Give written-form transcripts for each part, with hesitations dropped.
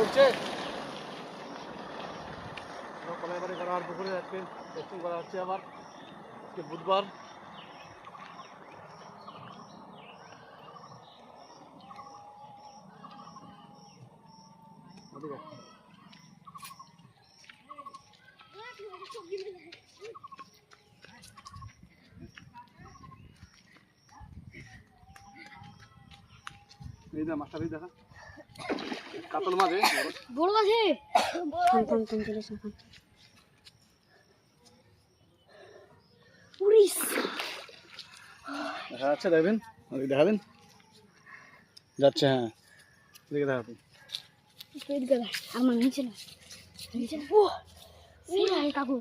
উঠছে কলাইবাড়ি করার পুকুরে আজকে টেস্টিং করা হচ্ছে আবার আজকে বুধবার। এই না মাছটা দেখা কাতল মাছ বড় আছে থাম চলে আসুন পুরিস দেখা যাচ্ছে দেখবেন দেখাবেন যাচ্ছে। হ্যাঁ দেখে দেখাবেন আমার নিচে না ও কাকু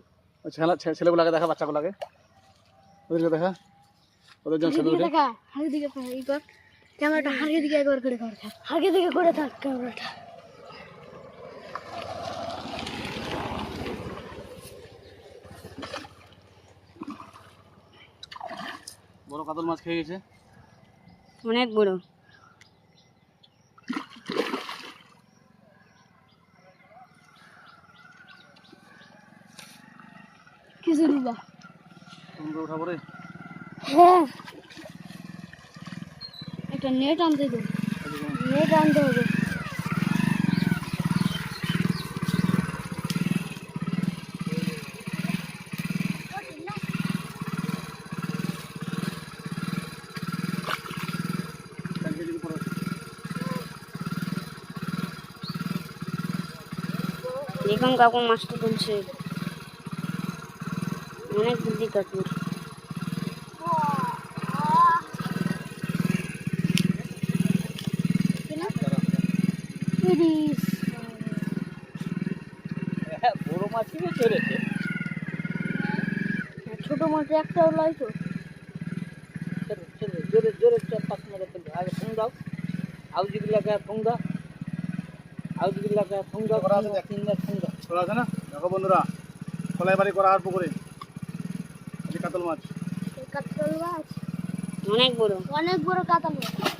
ছেলেগুলাকে দেখা বাচ্চাগুলাকে ওদেরকে দেখা ওদের জন্য ছবি দেখা হাড়ের দিকে ই কর ক্যামেরাটা হাড়ের দিকে একবার করে কর হাড়ের দিকে করে থাক ক্যামেরাটা। বড় কাতল মাছ খেয়ে গেছে অনেক বড় কিছু রুবা তোমরা উঠা পড়ে। হ্যাঁ একটা নেট আনতে হবে নেট আনতে হবে দেখুন কাকু মাছটা তুলছে অনেক বুদ্ধি কাকুর। বড় মাছ কিনে চলেছে ছোট মাছ একটাও লাই তো জোরে জোরে পাঁচ মেরে ফেলবে আগে ফোন দাও আউজিগুলাকে ফোন দাও আউজিগুলাকে ফোন দাও করা আছে ফোন দাও করা আছে না। দেখো বন্ধুরা কলাইবাড়ি করা আর পুকুরে কাতল মাছ কাতল মাছ অনেক বড় কাতল মাছ।